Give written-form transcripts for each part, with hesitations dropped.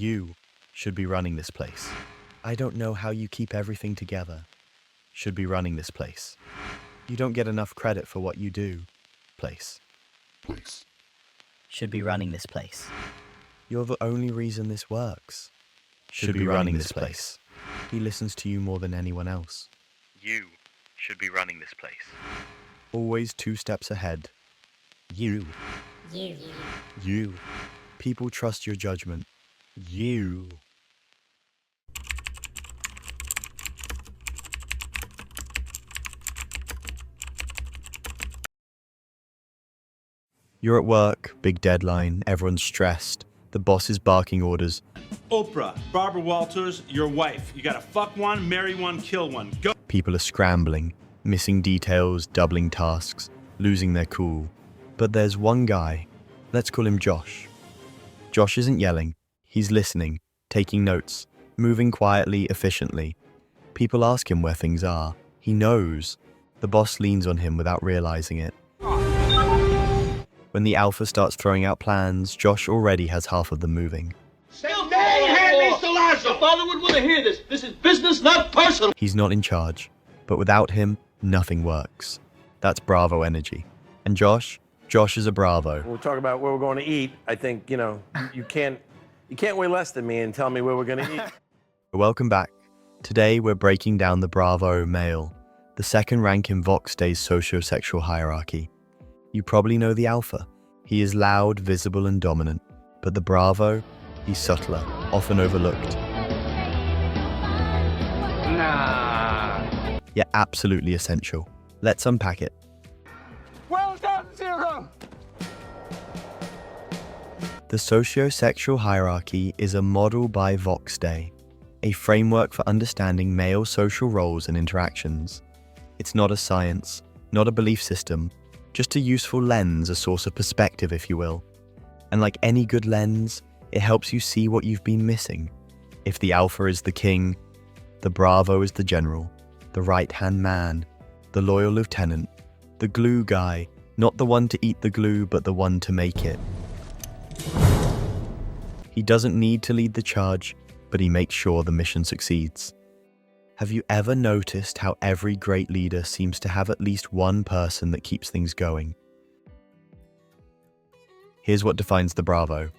You should be running this place. I don't know how you keep everything together. Should be running this place. You don't get enough credit for what you do. Place. Should be running this place. You're the only reason this works. Should be running this place. He listens to you more than anyone else. You should be running this place. Always 2 steps ahead. You. People trust your judgment. You. You're at work, big deadline, everyone's stressed. The boss is barking orders. Oprah, Barbara Walters, your wife. You gotta fuck one, marry one, kill one. Go! People are scrambling, missing details, doubling tasks, losing their cool. But there's one guy. Let's call him Josh. Josh isn't yelling. He's listening, taking notes, moving quietly, efficiently. People ask him where things are. He knows. The boss leans on him without realizing it. When the alpha starts throwing out plans, Josh already has half of them moving. Your father would want to hear this. This is business, not personal. He's not in charge, but without him, nothing works. That's Bravo energy. And Josh is a Bravo. When we talk about where we're going to eat, I think, you can't weigh less than me and tell me where we're going to eat. Welcome back. Today we're breaking down the Bravo male, the second rank in Vox Day's socio-sexual hierarchy. You probably know the alpha. He is loud, visible, and dominant. But the Bravo, he's subtler, often overlooked. Yet absolutely essential. Let's unpack it. Well done, Zero. The socio-sexual hierarchy is a model by Vox Day, a framework for understanding male social roles and interactions. It's not a science, not a belief system, just a useful lens, a source of perspective, if you will. And like any good lens, it helps you see what you've been missing. If the alpha is the king, the Bravo is the general, the right-hand man, the loyal lieutenant, the glue guy, not the one to eat the glue, but the one to make it. He doesn't need to lead the charge, but he makes sure the mission succeeds. Have you ever noticed how every great leader seems to have at least one person that keeps things going? Here's what defines the Bravo.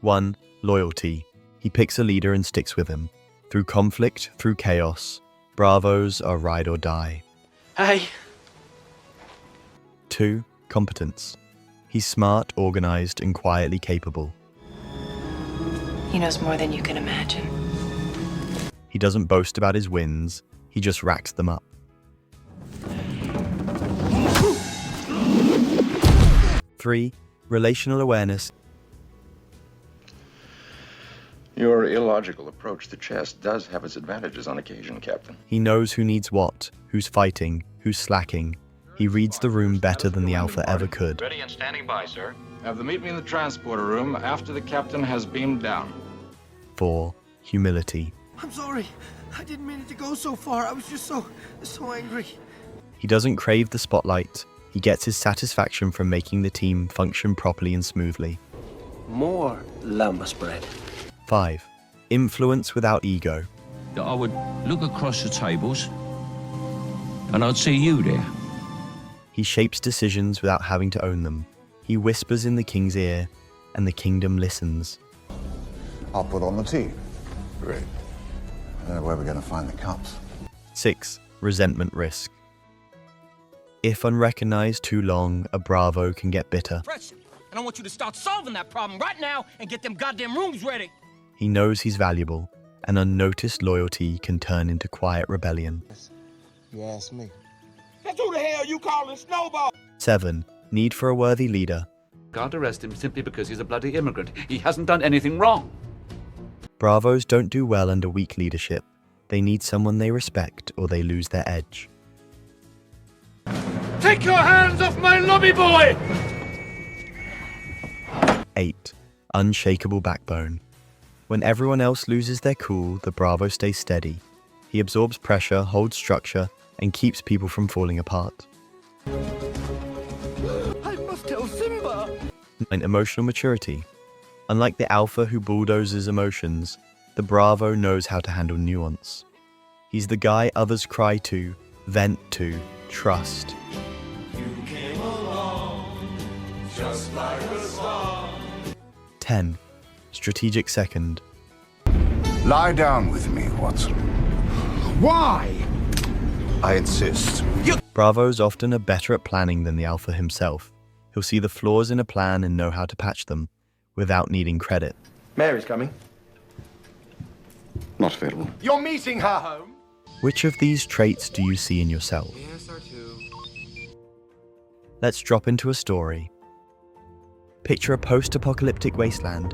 1. Loyalty. He picks a leader and sticks with him. Through conflict, through chaos, Bravos are ride or die. Hey. 2. Competence. He's smart, organized, and quietly capable. He knows more than you can imagine. He doesn't boast about his wins, he just racks them up. 3. Relational awareness. Your illogical approach to chess does have its advantages on occasion, Captain. He knows who needs what, who's fighting, who's slacking. He reads the room better than the alpha ever could. Ready and standing by, sir. Have them meet me in the transporter room after the captain has beamed down. 4. Humility. I'm sorry. I didn't mean it to go so far. I was just so angry. He doesn't crave the spotlight. He gets his satisfaction from making the team function properly and smoothly. More llama spread. 5. Influence without ego. I would look across the tables, and I'd see you there. He shapes decisions without having to own them. He whispers in the king's ear, and the kingdom listens. I'll put on the tea. Great. I don't know where we're going to find the cups. 6. Resentment risk. If unrecognized too long, a Bravo can get bitter. And I want you to start solving that problem right now and get them goddamn rooms ready. He knows he's valuable, and unnoticed loyalty can turn into quiet rebellion. You ask me. That's who the hell you calling Snowball? 7. Need for a worthy leader. Can't arrest him simply because he's a bloody immigrant. He hasn't done anything wrong. Bravos don't do well under weak leadership. They need someone they respect or they lose their edge. Take your hands off my lobby boy! 8. Unshakable backbone. When everyone else loses their cool, the Bravo stays steady. He absorbs pressure, holds structure, and keeps people from falling apart. I must tell Simba! 9. Emotional maturity. Unlike the alpha who bulldozes emotions, the Bravo knows how to handle nuance. He's the guy others cry to, vent to, trust. 10. Strategic second. Lie down with me, Watson. Why? I insist. Bravos often are better at planning than the alpha himself. He'll see the flaws in a plan and know how to patch them, without needing credit. Mary's coming. Not available. You're meeting her home? Which of these traits do you see in yourself? Let's drop into a story. Picture a post-apocalyptic wasteland.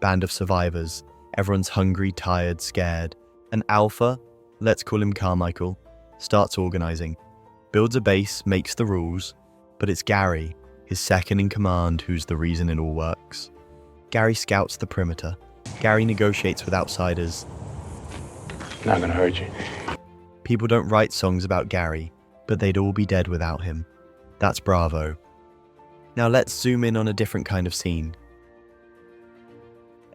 Band of survivors. Everyone's hungry, tired, scared. An alpha, let's call him Carmichael, starts organizing. Builds a base, makes the rules. But it's Gary, his second in command, who's the reason it all works. Gary scouts the perimeter. Gary negotiates with outsiders. Not gonna hurt you. People don't write songs about Gary, but they'd all be dead without him. That's Bravo. Now let's zoom in on a different kind of scene.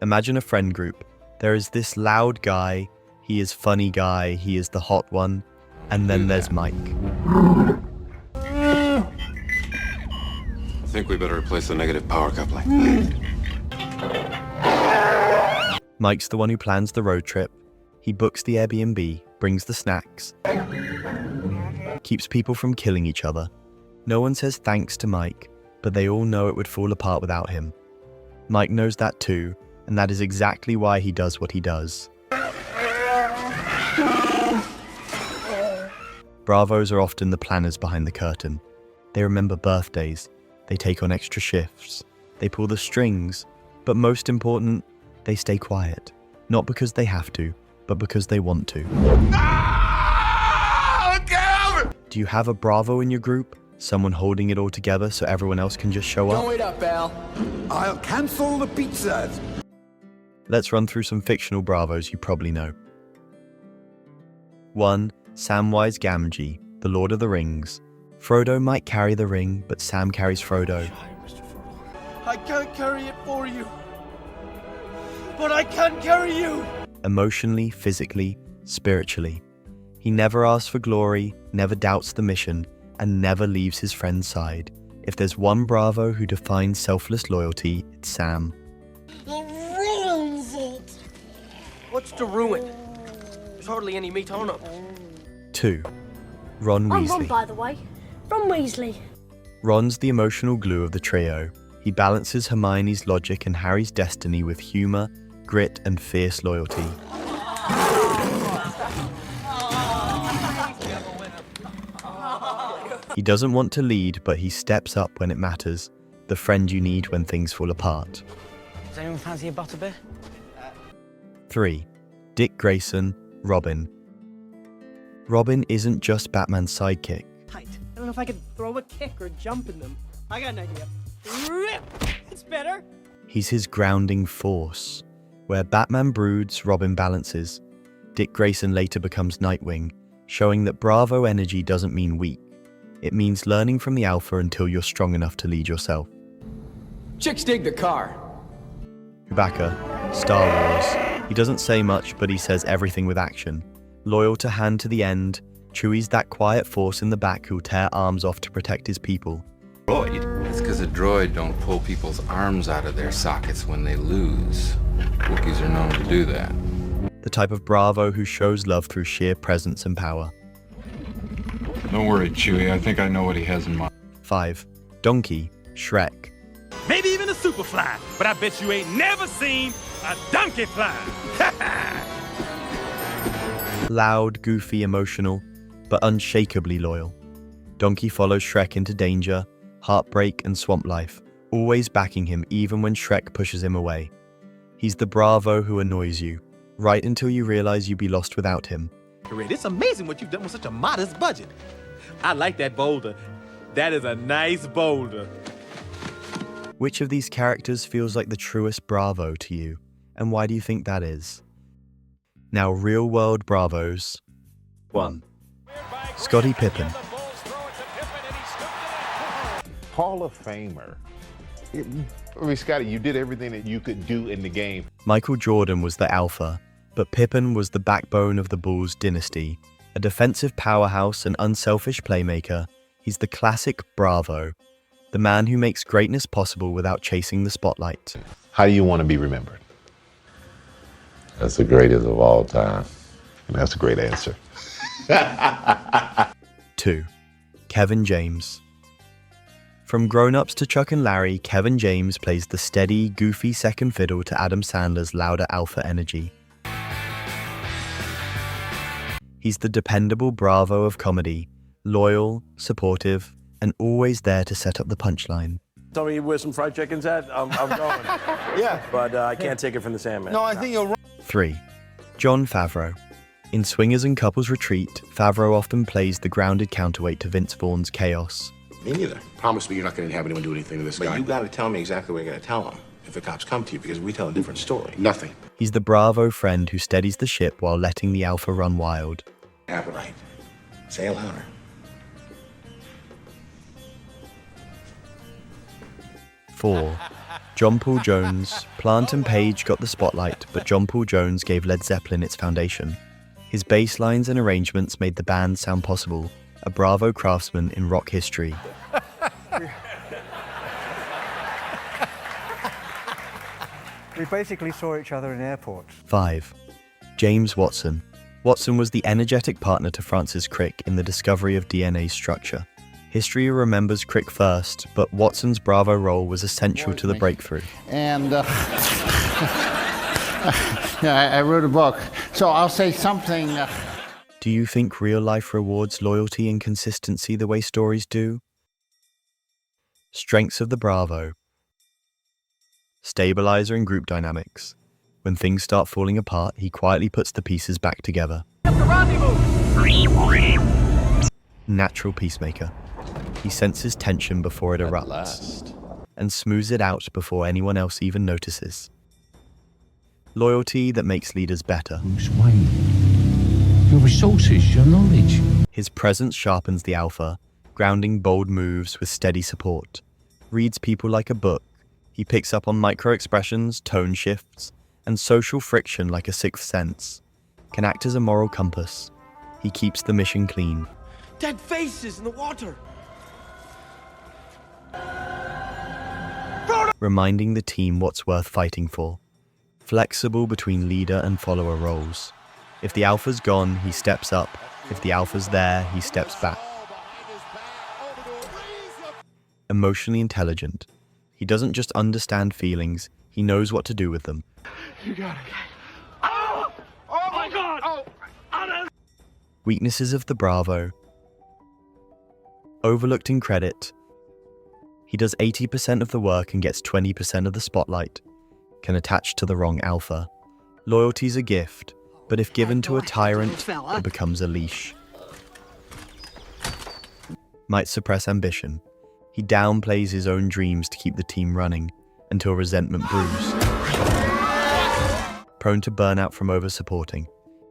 Imagine a friend group. There is this loud guy, he is funny guy, he is the hot one, and then there's Mike. I think we better replace the negative power coupling. Mike's the one who plans the road trip. He books the Airbnb, brings the snacks, keeps people from killing each other. No one says thanks to Mike, but they all know it would fall apart without him. Mike knows that too, and that is exactly why he does what he does. Bravos are often the planners behind the curtain. They remember birthdays, they take on extra shifts, they pull the strings, but most important, they stay quiet. Not because they have to, but because they want to. Do you have a Bravo in your group? Someone holding it all together so everyone else can just show up? Don't wait up, Al. I'll cancel the pizzas. Let's run through some fictional Bravos you probably know. 1. Samwise Gamgee, the Lord of the Rings. Frodo might carry the ring, but Sam carries Frodo. I can't carry it for you. But I can carry you. Emotionally, physically, spiritually. He never asks for glory, never doubts the mission, and never leaves his friend's side. If there's one Bravo who defines selfless loyalty, it's Sam. It ruins it. What's to ruin? There's hardly any meat on them. 2. Ron I'm Weasley. Ron, by the way. Ron Weasley. Ron's the emotional glue of the trio. He balances Hermione's logic and Harry's destiny with humor, grit, and fierce loyalty. He doesn't want to lead, but he steps up when it matters. The friend you need when things fall apart. Does anyone fancy a butterbeer? 3. Dick Grayson, Robin. Robin isn't just Batman's sidekick. Tight. I don't know if I can throw a kick or jump in them. I got an idea. Rip! It's better. He's his grounding force. Where Batman broods, Robin balances. Dick Grayson later becomes Nightwing, showing that Bravo energy doesn't mean weak. It means learning from the alpha until you're strong enough to lead yourself. Chicks dig the car. Chewbacca, Star Wars. He doesn't say much, but he says everything with action. Loyal to hand to the end, Chewie's that quiet force in the back who'll tear arms off to protect his people. Droid? It's because a droid don't pull people's arms out of their sockets when they lose. Wookiees are known to do that. The type of Bravo who shows love through sheer presence and power. Don't worry, Chewie. I think I know what he has in mind. 5. Donkey, Shrek. Maybe even a superfly, but I bet you ain't never seen a donkey fly. Loud, goofy, emotional, but unshakably loyal. Donkey follows Shrek into danger, heartbreak, and swamp life, always backing him even when Shrek pushes him away. He's the Bravo who annoys you, right until you realize you'd be lost without him. It's amazing what you've done with such a modest budget. I like that boulder. That is a nice boulder. Which of these characters feels like the truest Bravo to you, and why do you think that is? Now, real-world Bravos. 1. Scottie Pippen. Hall of Famer I mean, Scottie, you did everything that you could do in the game. Michael Jordan was the alpha, but Pippen was the backbone of the Bulls dynasty. A defensive powerhouse and unselfish playmaker, he's the classic Bravo, the man who makes greatness possible without chasing the spotlight. How do you want to be remembered? That's the greatest of all time. And that's a great answer. 2. Kevin James. From Grown Ups to Chuck and Larry, Kevin James plays the steady, goofy second fiddle to Adam Sandler's louder alpha energy. He's the dependable Bravo of comedy, loyal, supportive, and always there to set up the punchline. Tell me where some fried chicken's at, I'm going. Yeah. But I can't take it from the Sandman. No, I think you're right. 3. Jon Favreau. In Swingers and Couples Retreat, Favreau often plays the grounded counterweight to Vince Vaughn's chaos. Me neither. Promise me you're not going to have anyone do anything to this guy. But you got to tell me exactly what you're going to tell them if the cops come to you, because we tell a different story. Nothing. He's the Bravo friend who steadies the ship while letting the alpha run wild. Have it right. Say it louder. 4. John Paul Jones. Plant and Page got the spotlight, but John Paul Jones gave Led Zeppelin its foundation. His bass lines and arrangements made the band sound possible, a Bravo craftsman in rock history. We basically saw each other in airports. 5. James Watson. Watson was the energetic partner to Francis Crick in the discovery of DNA structure. History remembers Crick first, but Watson's Bravo role was essential to the breakthrough. And yeah, I wrote a book, so I'll say something. Do you think real life rewards loyalty and consistency the way stories do? Strengths of the Bravo. Stabilizer and group dynamics. When things start falling apart, he quietly puts the pieces back together. Natural peacemaker. He senses tension before it erupts and smooths it out before anyone else even notices. Loyalty that makes leaders better. Bruce Wayne. Your resources, your knowledge. His presence sharpens the alpha, grounding bold moves with steady support. Reads people like a book. He picks up on micro-expressions, tone shifts, and social friction like a sixth sense. Can act as a moral compass. He keeps the mission clean. Dead faces in the water. Reminding the team what's worth fighting for. Flexible between leader and follower roles. If the alpha's gone, he steps up. If the alpha's there, he steps back. Emotionally intelligent. He doesn't just understand feelings, he knows what to do with them. You got it. Oh! Oh my God! Oh! Weaknesses of the Bravo. Overlooked in credit. He does 80% of the work and gets 20% of the spotlight. Can attach to the wrong alpha. Loyalty's a gift, but if given to a tyrant, it becomes a leash. Might suppress ambition. He downplays his own dreams to keep the team running, until resentment brews. Prone to burnout from over-supporting.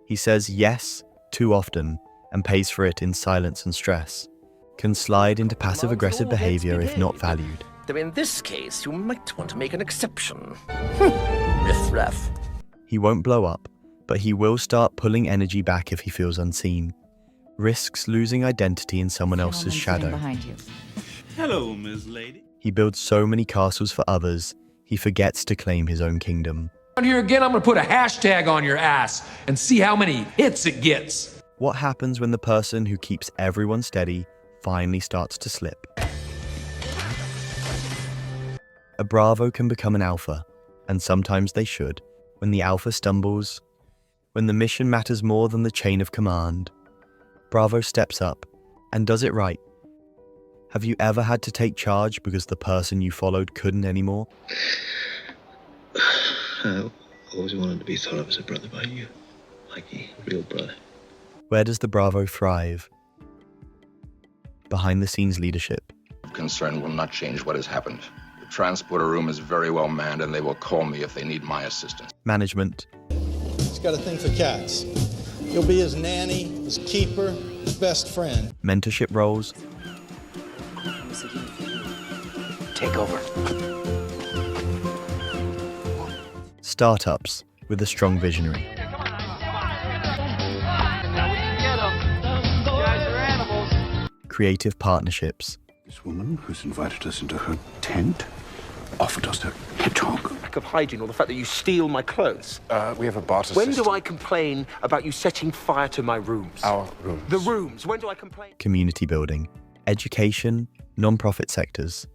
He says yes too often and pays for it in silence and stress. Can slide into passive-aggressive behavior if not valued. Though in this case, you might want to make an exception. Riff-raff. He won't blow up, but he will start pulling energy back if he feels unseen. Risks losing identity in someone else's shadow. Behind you. Hello, Miss Lady. He builds so many castles for others, he forgets to claim his own kingdom. Here again, I'm gonna put a hashtag on your ass and see how many hits it gets. What happens when the person who keeps everyone steady finally starts to slip? A Bravo can become an alpha, and sometimes they should, when the alpha stumbles, when the mission matters more than the chain of command. Bravo steps up and does it right. Have you ever had to take charge because the person you followed couldn't anymore? I always wanted to be thought of as a brother by you, like a real brother. Where does the Bravo thrive? Behind the scenes leadership. Concern will not change what has happened. The transporter room is very well manned, and they will call me if they need my assistance. Management. He's got a thing for cats. He'll be his nanny, his keeper, his best friend. Mentorship roles. take over. Startups with a strong visionary. Creative partnerships. This woman who's invited us into her tent offered us her hedgehog. Lack of hygiene or the fact that you steal my clothes. We have a barter When system. do I complain about you setting fire to my rooms? Our rooms. The rooms. When do I complain? Community building. Education. Non-profit sectors.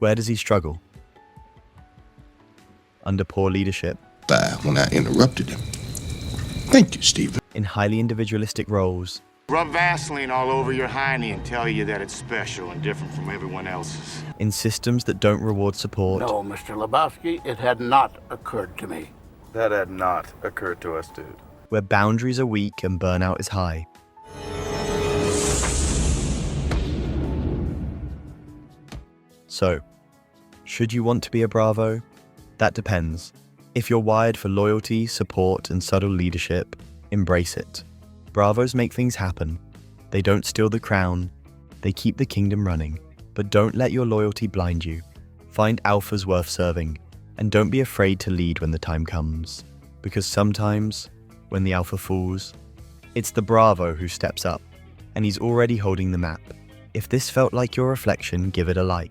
Where does he struggle? Under poor leadership. When I interrupted him. Thank you, Stephen. In highly individualistic roles. Rub Vaseline all over your hiney and tell you that it's special and different from everyone else's. In systems that don't reward support. No, Mr. Lebowski, it had not occurred to me. That had not occurred to us, dude. Where boundaries are weak and burnout is high. So, should you want to be a Bravo? That depends. If you're wired for loyalty, support, and subtle leadership, embrace it. Bravos make things happen. They don't steal the crown. They keep the kingdom running. But don't let your loyalty blind you. Find alphas worth serving. And don't be afraid to lead when the time comes. Because sometimes, when the alpha falls, it's the Bravo who steps up. And he's already holding the map. If this felt like your reflection, give it a like.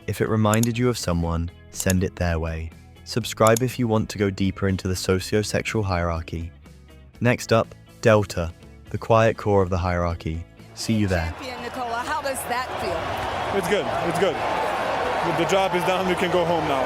If it reminded you of someone, send it their way. Subscribe if you want to go deeper into the socio-sexual hierarchy. Next up, Delta, the quiet core of the hierarchy. See you there. Nicola, how does that feel? It's good. It's good. The job is done. We can go home now.